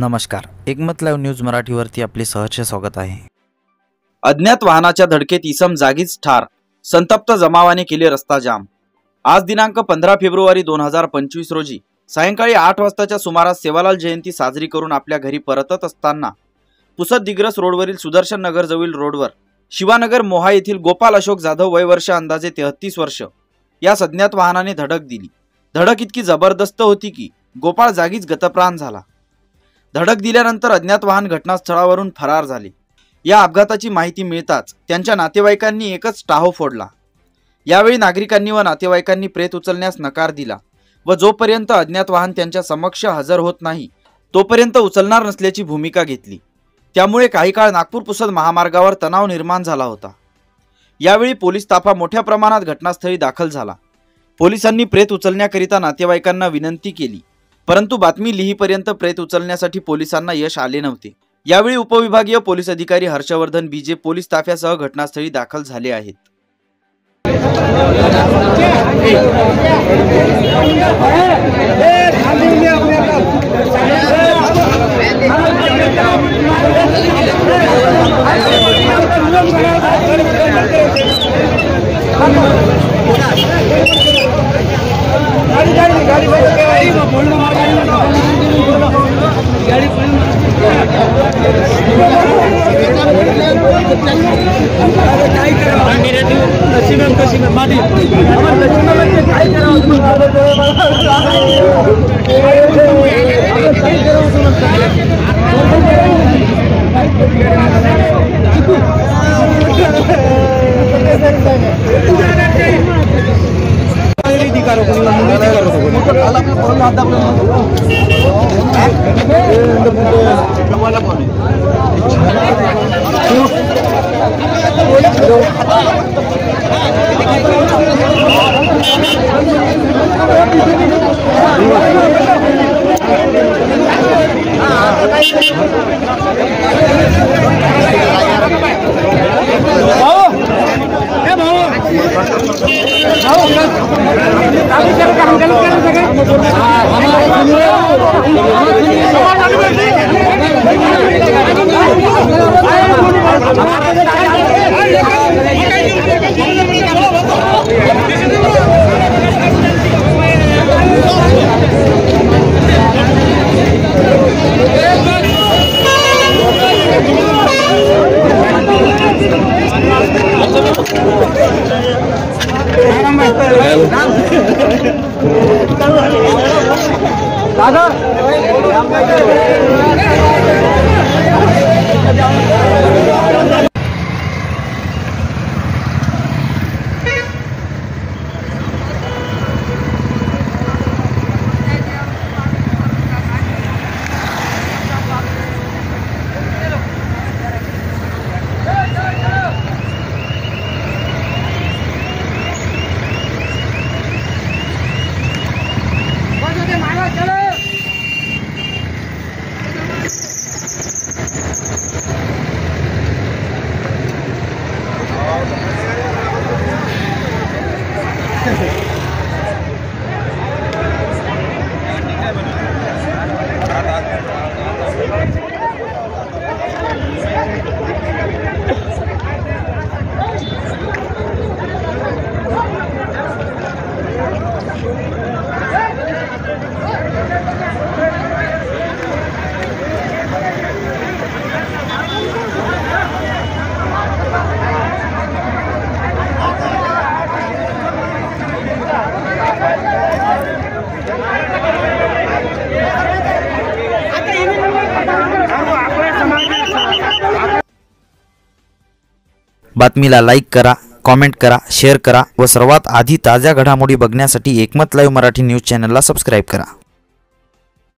नमस्कार, एकमत live news मराठीवरती आपले सहर्ष स्वागत आहे। अज्ञात वाहनाच्या धडकेत इसम जागीच ठार, संतप्त जमावाने केले रस्ता जाम। आज दिनांक 15 फेब्रुवारी 2025 रोजी सायंकाळी 8 वाजताच्या सुमारास सेवालाल जयंती साजरी करून आपल्या घरी परतत असताना पुसद दिग्रस रोडवरील सुदर्शन नगर जवळील रोडवर शिवानगर मोहा येथील गोपाल अशोक जाधव वय वर्ष अंदाजे 33 वर्ष या अज्ञात वाहनाने धडक दिली। धडक इतकी जबरदस्त होती की गोपाळ जागीच गतप्राण झाला। धडक दिल्यानंतर अज्ञात वाहन घटनास्थळावरून फरार झाले। या अपघाताची माहिती मिळताच त्यांच्या नातेवाईकांनी एकच टाहो फोडला। यावेळी नागरिकांनी व नातेवाईकांनी प्रेत उचलण्यास नकार दिला व जोपर्यंत अज्ञात वाहन त्यांच्या समक्ष हजर होत नाही तोपर्यंत उचलणार नसल्याची भूमिका घेतली। त्यामुळे काही काळ नागपूर पुसद महामार्गावर तणाव निर्माण झाला होता। यावेळी पोलीस ताफा मोठ्या प्रमाणात घटनास्थळी दाखल झाला। पोलिसांनी प्रेत उचलण्याकरिता नातेवाईकांना विनंती केली, परंतु बातमी लिहीपर्यंत प्रेत उचलण्यासाठी पोलिसांना यश आले नव्हते। यावेळी उपविभागीय पोलीस अधिकारी हर्षवर्धन बीजे पोलीस ताफ्यासह घटनास्थळी दाखल झाले आहेत। बातमीला लाईक करा, कमेंट करा, शेअर करा व सर्वात आधी ताज्या घडामोडी बघण्यासाठी एकमत लाईव्ह मराठी न्यूज चॅनलला सबस्क्राइब करा।